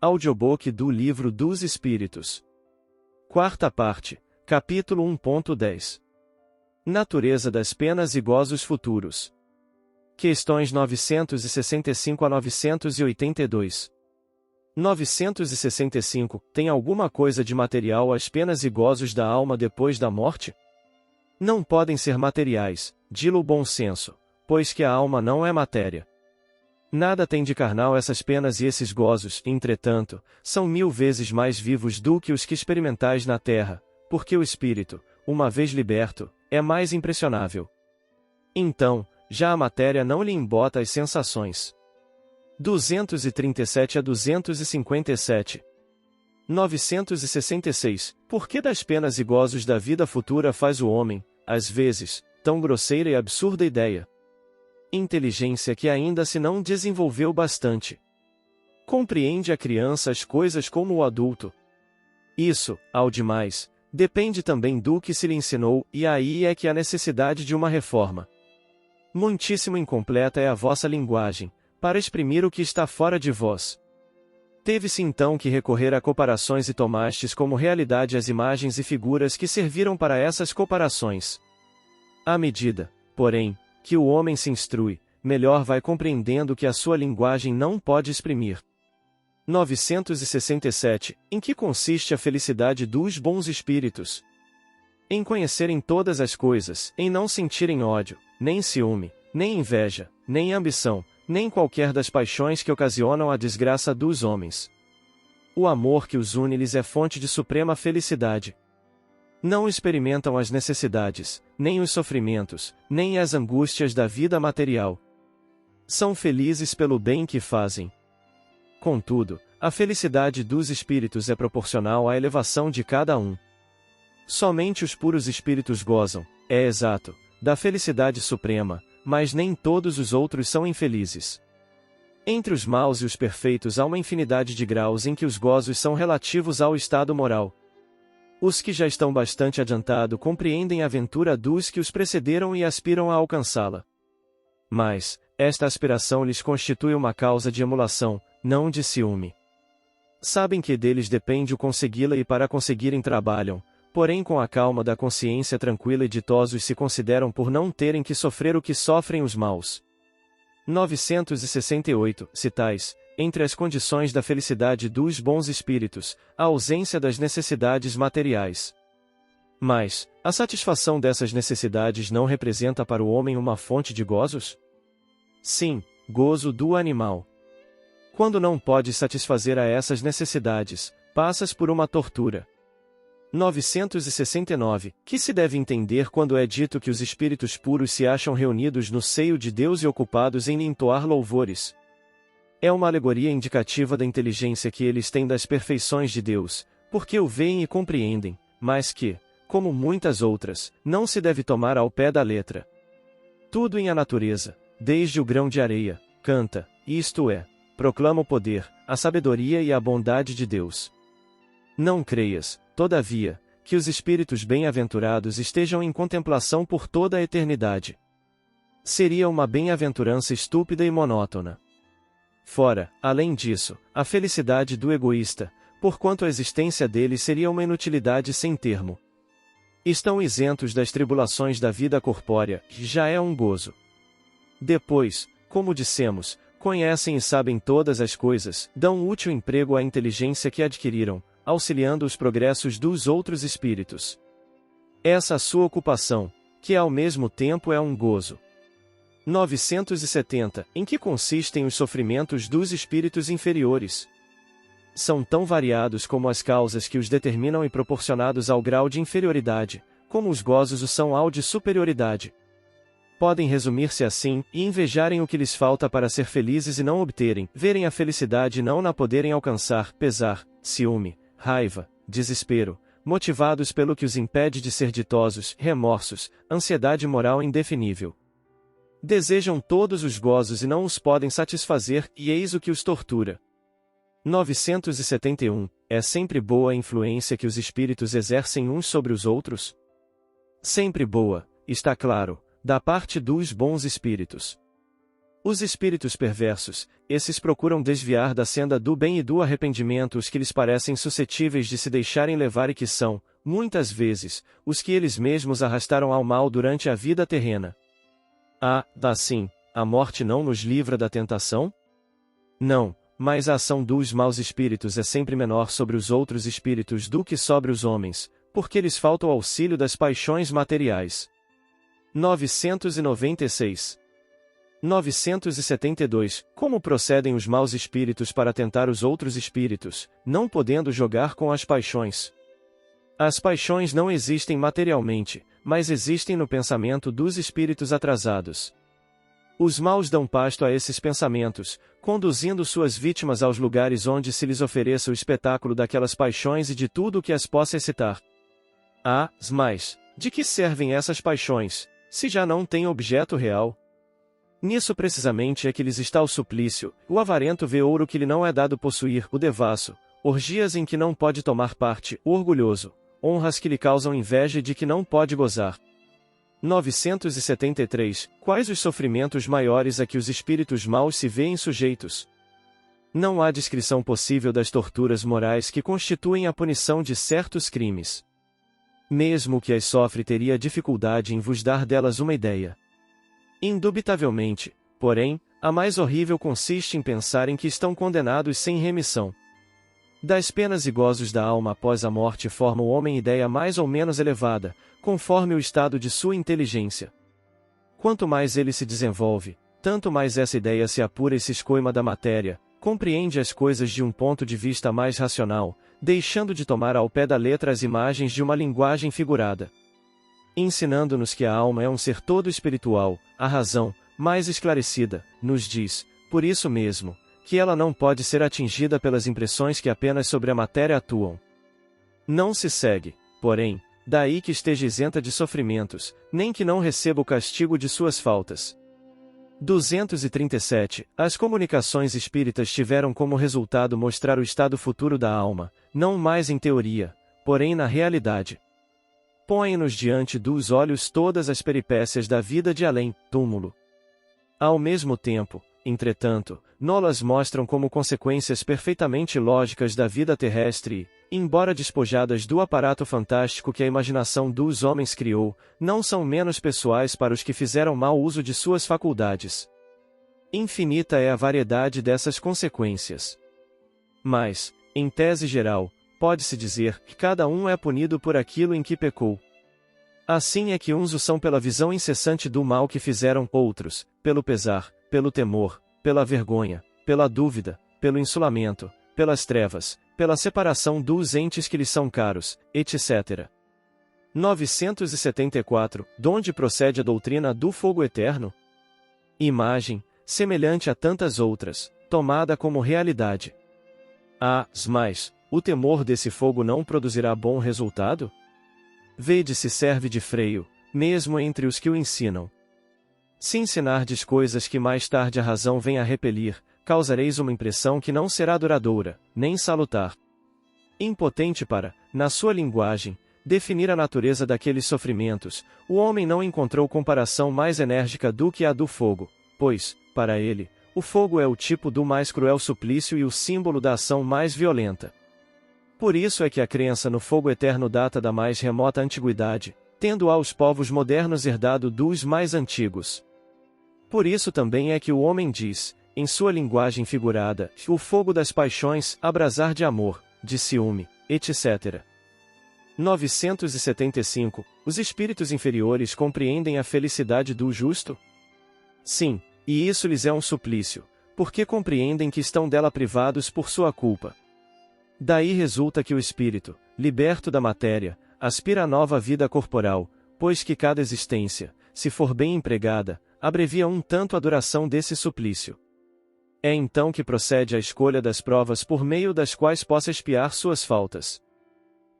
Audiobook do Livro dos Espíritos. Quarta parte, capítulo 1.10. Natureza das penas e gozos futuros. Questões 965 a 982. 965. Tem alguma coisa de material as penas e gozos da alma depois da morte? Não podem ser materiais, dilo o bom senso, pois que a alma não é matéria. Nada tem de carnal essas penas e esses gozos, entretanto, são 1000 vezes mais vivos do que os que experimentais na terra, porque o espírito, uma vez liberto, é mais impressionável. Então, já a matéria não lhe embota as sensações. 237 a 257. 966. Por que das penas e gozos da vida futura faz o homem, às vezes, tão grosseira e absurda ideia? Inteligência que ainda se não desenvolveu bastante. Compreende a criança as coisas como o adulto. Isso, ao demais, depende também do que se lhe ensinou, e aí é que há necessidade de uma reforma. Muitíssimo incompleta é a vossa linguagem, para exprimir o que está fora de vós. Teve-se então que recorrer a comparações e tomastes como realidade as imagens e figuras que serviram para essas comparações. À medida, porém, que o homem se instrui, melhor vai compreendendo que a sua linguagem não pode exprimir. 967. Em que consiste a felicidade dos bons espíritos? Em conhecerem todas as coisas, em não sentirem ódio, nem ciúme, nem inveja, nem ambição, nem qualquer das paixões que ocasionam a desgraça dos homens. O amor que os une lhes é fonte de suprema felicidade. Não experimentam as necessidades, nem os sofrimentos, nem as angústias da vida material. São felizes pelo bem que fazem. Contudo, a felicidade dos espíritos é proporcional à elevação de cada um. Somente os puros espíritos gozam, é exato, da felicidade suprema, mas nem todos os outros são infelizes. Entre os maus e os perfeitos há uma infinidade de graus em que os gozos são relativos ao estado moral. Os que já estão bastante adiantado compreendem a aventura dos que os precederam e aspiram a alcançá-la. Mas, esta aspiração lhes constitui uma causa de emulação, não de ciúme. Sabem que deles depende o consegui-la e para conseguirem trabalham, porém com a calma da consciência tranquila e ditosos se consideram por não terem que sofrer o que sofrem os maus. 968. Citais, entre as condições da felicidade dos bons espíritos, a ausência das necessidades materiais. Mas, a satisfação dessas necessidades não representa para o homem uma fonte de gozos? Sim, gozo do animal. Quando não podes satisfazer a essas necessidades, passas por uma tortura. 969. Que se deve entender quando é dito que os espíritos puros se acham reunidos no seio de Deus e ocupados em lhe entoar louvores? É uma alegoria indicativa da inteligência que eles têm das perfeições de Deus, porque o veem e compreendem, mas que, como muitas outras, não se deve tomar ao pé da letra. Tudo em a natureza, desde o grão de areia, canta, isto é, proclama o poder, a sabedoria e a bondade de Deus. Não creias, todavia, que os espíritos bem-aventurados estejam em contemplação por toda a eternidade. Seria uma bem-aventurança estúpida e monótona. Fora, além disso, a felicidade do egoísta, porquanto a existência dele seria uma inutilidade sem termo. Estão isentos das tribulações da vida corpórea, que já é um gozo. Depois, como dissemos, conhecem e sabem todas as coisas, dão útil emprego à inteligência que adquiriram, auxiliando os progressos dos outros espíritos. Essa a sua ocupação, que ao mesmo tempo é um gozo. 970. Em que consistem os sofrimentos dos espíritos inferiores? São tão variados como as causas que os determinam e proporcionados ao grau de inferioridade, como os gozos o são ao de superioridade. Podem resumir-se assim, e invejarem o que lhes falta para ser felizes e não obterem, verem a felicidade e não na poderem alcançar, pesar, ciúme, raiva, desespero, motivados pelo que os impede de ser ditosos, remorsos, ansiedade moral indefinível. Desejam todos os gozos e não os podem satisfazer, e eis o que os tortura. 971. É sempre boa a influência que os espíritos exercem uns sobre os outros? Sempre boa, está claro, da parte dos bons espíritos. Os espíritos perversos, esses procuram desviar da senda do bem e do arrependimento os que lhes parecem suscetíveis de se deixarem levar e que são, muitas vezes, os que eles mesmos arrastaram ao mal durante a vida terrena. Assim, a morte não nos livra da tentação? Não, mas a ação dos maus espíritos é sempre menor sobre os outros espíritos do que sobre os homens, porque lhes falta o auxílio das paixões materiais. 996. 972. Como procedem os maus espíritos para tentar os outros espíritos, não podendo jogar com as paixões? As paixões não existem materialmente, mas existem no pensamento dos espíritos atrasados. Os maus dão pasto a esses pensamentos, conduzindo suas vítimas aos lugares onde se lhes ofereça o espetáculo daquelas paixões e de tudo o que as possa excitar. Mas, de que servem essas paixões, se já não têm objeto real? Nisso precisamente é que lhes está o suplício: o avarento vê ouro que lhe não é dado possuir, o devasso, orgias em que não pode tomar parte, o orgulhoso, honras que lhe causam inveja e de que não pode gozar. 973. Quais os sofrimentos maiores a que os espíritos maus se veem sujeitos? Não há descrição possível das torturas morais que constituem a punição de certos crimes. Mesmo o que as sofre teria dificuldade em vos dar delas uma ideia. Indubitavelmente, porém, a mais horrível consiste em pensar em que estão condenados sem remissão. Das penas e gozos da alma após a morte forma o homem ideia mais ou menos elevada, conforme o estado de sua inteligência. Quanto mais ele se desenvolve, tanto mais essa ideia se apura e se escoima da matéria, compreende as coisas de um ponto de vista mais racional, deixando de tomar ao pé da letra as imagens de uma linguagem figurada. Ensinando-nos que a alma é um ser todo espiritual, a razão, mais esclarecida, nos diz, por isso mesmo, que ela não pode ser atingida pelas impressões que apenas sobre a matéria atuam. Não se segue, porém, daí que esteja isenta de sofrimentos, nem que não receba o castigo de suas faltas. 237. As comunicações espíritas tiveram como resultado mostrar o estado futuro da alma, não mais em teoria, porém na realidade. Põe-nos diante dos olhos todas as peripécias da vida de além-túmulo. Ao mesmo tempo, entretanto, nolas mostram como consequências perfeitamente lógicas da vida terrestre e, embora despojadas do aparato fantástico que a imaginação dos homens criou, não são menos pessoais para os que fizeram mau uso de suas faculdades. Infinita é a variedade dessas consequências. Mas, em tese geral, pode-se dizer que cada um é punido por aquilo em que pecou. Assim é que uns o são pela visão incessante do mal que fizeram, outros, pelo pesar, pelo temor, pela vergonha, pela dúvida, pelo insulamento, pelas trevas, pela separação dos entes que lhes são caros, etc. 974. Donde procede a doutrina do fogo eterno? Imagem, semelhante a tantas outras, tomada como realidade. Mas, o temor desse fogo não produzirá bom resultado? Vede se serve de freio, mesmo entre os que o ensinam. Se ensinardes coisas que mais tarde a razão vem a repelir, causareis uma impressão que não será duradoura, nem salutar. Impotente para, na sua linguagem, definir a natureza daqueles sofrimentos, o homem não encontrou comparação mais enérgica do que a do fogo, pois, para ele, o fogo é o tipo do mais cruel suplício e o símbolo da ação mais violenta. Por isso é que a crença no fogo eterno data da mais remota antiguidade, tendo aos povos modernos herdado dos mais antigos. Por isso também é que o homem diz, em sua linguagem figurada, o fogo das paixões, abrasar de amor, de ciúme, etc. 975. Os espíritos inferiores compreendem a felicidade do justo? Sim, e isso lhes é um suplício, porque compreendem que estão dela privados por sua culpa. Daí resulta que o espírito, liberto da matéria, aspira a nova vida corporal, pois que cada existência, se for bem empregada, abrevia um tanto a duração desse suplício. É então que procede a escolha das provas por meio das quais possa expiar suas faltas.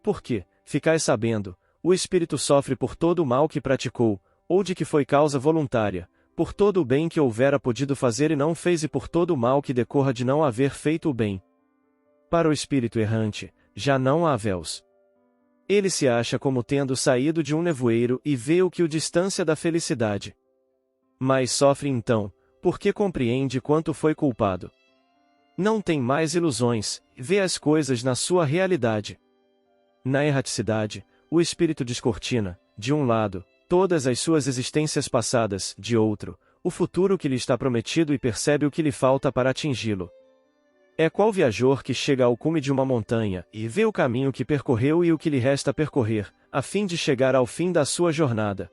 Porque, ficai sabendo, o espírito sofre por todo o mal que praticou, ou de que foi causa voluntária, por todo o bem que houvera podido fazer e não fez e por todo o mal que decorra de não haver feito o bem. Para o espírito errante, já não há véus. Ele se acha como tendo saído de um nevoeiro e vê o que o distancia da felicidade. Mas sofre então, porque compreende quanto foi culpado. Não tem mais ilusões, vê as coisas na sua realidade. Na erraticidade, o espírito descortina, de um lado, todas as suas existências passadas, de outro, o futuro que lhe está prometido e percebe o que lhe falta para atingi-lo. É qual viajor que chega ao cume de uma montanha e vê o caminho que percorreu e o que lhe resta percorrer, a fim de chegar ao fim da sua jornada.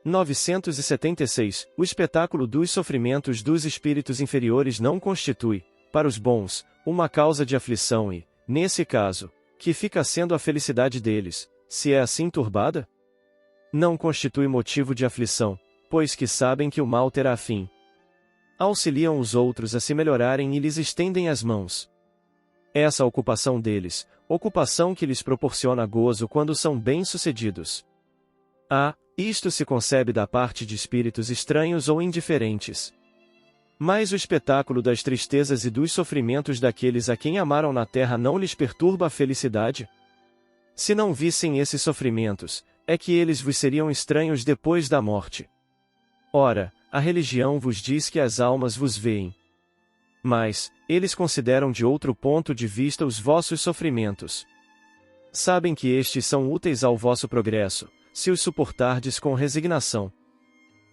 976. O espetáculo dos sofrimentos dos espíritos inferiores não constitui, para os bons, uma causa de aflição e, nesse caso, que fica sendo a felicidade deles, se é assim turbada? Não constitui motivo de aflição, pois que sabem que o mal terá fim. Auxiliam os outros a se melhorarem e lhes estendem as mãos. Essa ocupação deles, ocupação que lhes proporciona gozo quando são bem-sucedidos. Isto se concebe da parte de espíritos estranhos ou indiferentes. Mas o espetáculo das tristezas e dos sofrimentos daqueles a quem amaram na terra não lhes perturba a felicidade? Se não vissem esses sofrimentos, é que eles vos seriam estranhos depois da morte. Ora, a religião vos diz que as almas vos veem. Mas, eles consideram de outro ponto de vista os vossos sofrimentos. Sabem que estes são úteis ao vosso progresso, se os suportardes com resignação.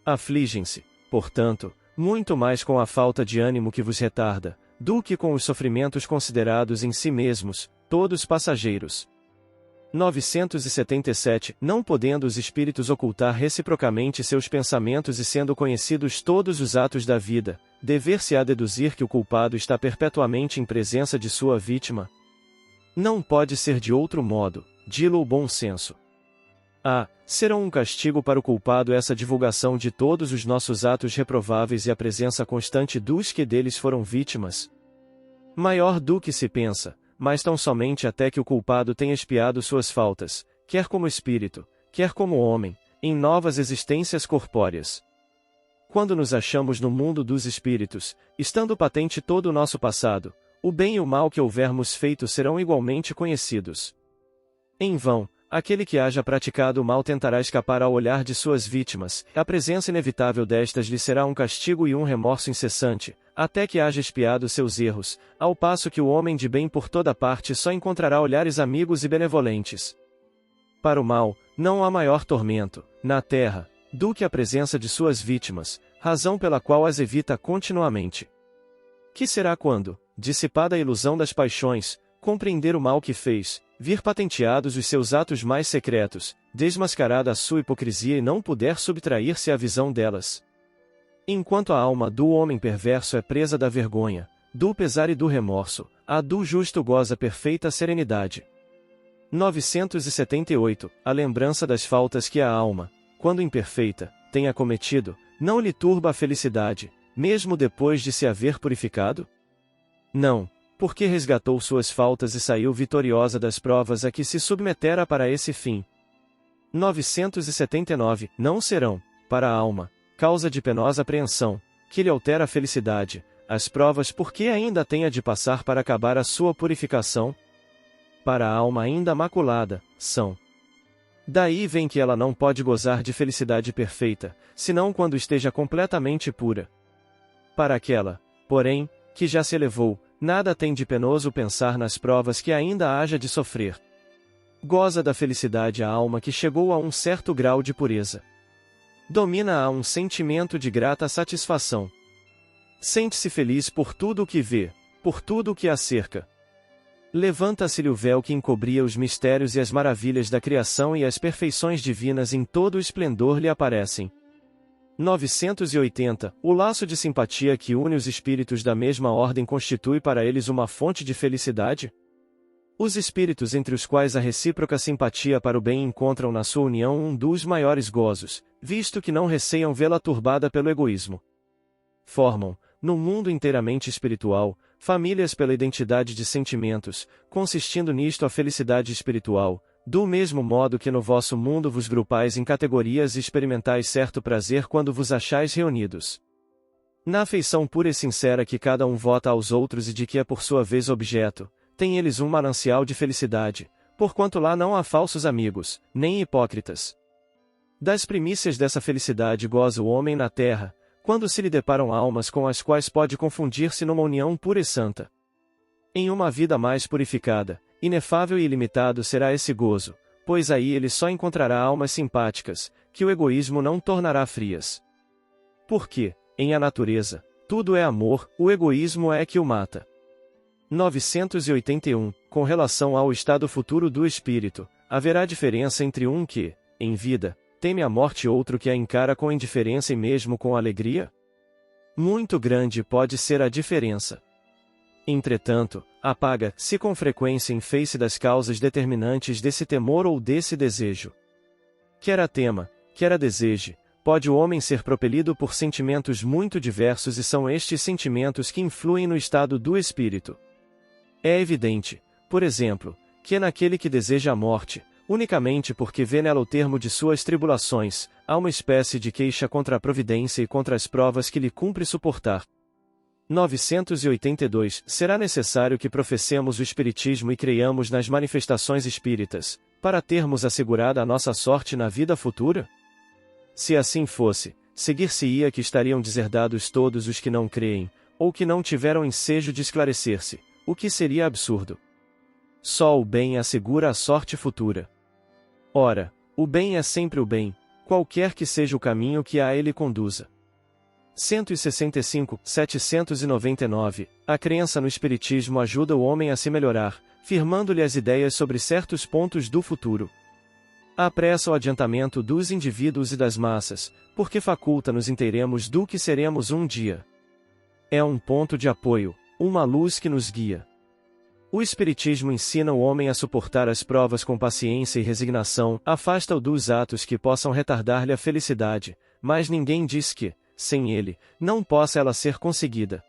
Afligem-se, portanto, muito mais com a falta de ânimo que vos retarda, do que com os sofrimentos considerados em si mesmos, todos passageiros. 977. Não podendo os espíritos ocultar reciprocamente seus pensamentos e sendo conhecidos todos os atos da vida, dever-se-á deduzir que o culpado está perpetuamente em presença de sua vítima? Não pode ser de outro modo, dilo o bom senso. Serão um castigo para o culpado essa divulgação de todos os nossos atos reprováveis e a presença constante dos que deles foram vítimas? Maior do que se pensa, mas tão somente até que o culpado tenha expiado suas faltas, quer como espírito, quer como homem, em novas existências corpóreas. Quando nos achamos no mundo dos espíritos, estando patente todo o nosso passado, o bem e o mal que houvermos feito serão igualmente conhecidos. Em vão, aquele que haja praticado o mal tentará escapar ao olhar de suas vítimas, a presença inevitável destas lhe será um castigo e um remorso incessante, até que haja expiado seus erros, ao passo que o homem de bem por toda parte só encontrará olhares amigos e benevolentes. Para o mal, não há maior tormento, na terra, do que a presença de suas vítimas, razão pela qual as evita continuamente. Que será quando, dissipada a ilusão das paixões, compreender o mal que fez, vir patenteados os seus atos mais secretos, desmascarada a sua hipocrisia e não puder subtrair-se à visão delas? Enquanto a alma do homem perverso é presa da vergonha, do pesar e do remorso, a do justo goza perfeita serenidade. 978. A lembrança das faltas que a alma, quando imperfeita, tenha cometido, não lhe turba a felicidade, mesmo depois de se haver purificado? Não, porque resgatou suas faltas e saiu vitoriosa das provas a que se submetera para esse fim. 979. Não serão, para a alma, causa de penosa apreensão, que lhe altera a felicidade, as provas porque ainda tenha de passar para acabar a sua purificação? Para a alma ainda maculada, são. Daí vem que ela não pode gozar de felicidade perfeita, senão quando esteja completamente pura. Para aquela, porém, que já se elevou, nada tem de penoso pensar nas provas que ainda haja de sofrer. Goza da felicidade a alma que chegou a um certo grau de pureza. Domina-a um sentimento de grata satisfação. Sente-se feliz por tudo o que vê, por tudo o que a cerca. Levanta-se-lhe o véu que encobria os mistérios e as maravilhas da criação e as perfeições divinas em todo o esplendor lhe aparecem. 980. O laço de simpatia que une os espíritos da mesma ordem constitui para eles uma fonte de felicidade? Os espíritos entre os quais a recíproca simpatia para o bem encontram na sua união um dos maiores gozos, visto que não receiam vê-la turbada pelo egoísmo. Formam, no mundo inteiramente espiritual, famílias pela identidade de sentimentos, consistindo nisto a felicidade espiritual, do mesmo modo que no vosso mundo vos grupais em categorias e experimentais certo prazer quando vos achais reunidos. Na afeição pura e sincera que cada um vota aos outros e de que é por sua vez objeto, têm eles um manancial de felicidade, porquanto lá não há falsos amigos, nem hipócritas. Das primícias dessa felicidade goza o homem na terra, quando se lhe deparam almas com as quais pode confundir-se numa união pura e santa. Em uma vida mais purificada, inefável e ilimitado será esse gozo, pois aí ele só encontrará almas simpáticas, que o egoísmo não tornará frias. Porque, em a natureza, tudo é amor, o egoísmo é que o mata. 981. Com relação ao estado futuro do espírito, haverá diferença entre um que, em vida, teme a morte e outro que a encara com indiferença e mesmo com alegria? Muito grande pode ser a diferença. Entretanto, apaga-se com frequência em face das causas determinantes desse temor ou desse desejo. Quer a tema, quer a deseje, pode o homem ser propelido por sentimentos muito diversos e são estes sentimentos que influem no estado do espírito. É evidente, por exemplo, que naquele que deseja a morte, unicamente porque vê nela o termo de suas tribulações, há uma espécie de queixa contra a providência e contra as provas que lhe cumpre suportar. 982. Será necessário que professemos o Espiritismo e creiamos nas manifestações espíritas, para termos assegurada a nossa sorte na vida futura? Se assim fosse, seguir-se-ia que estariam deserdados todos os que não creem, ou que não tiveram ensejo de esclarecer-se, o que seria absurdo. Só o bem assegura a sorte futura. Ora, o bem é sempre o bem, qualquer que seja o caminho que a ele conduza. 165, 799. A crença no Espiritismo ajuda o homem a se melhorar, firmando-lhe as ideias sobre certos pontos do futuro. Apressa o adiantamento dos indivíduos e das massas, porque faculta-nos inteiremos do que seremos um dia. É um ponto de apoio, uma luz que nos guia. O Espiritismo ensina o homem a suportar as provas com paciência e resignação, afasta-o dos atos que possam retardar-lhe a felicidade, mas ninguém diz que, sem ele, não possa ela ser conseguida.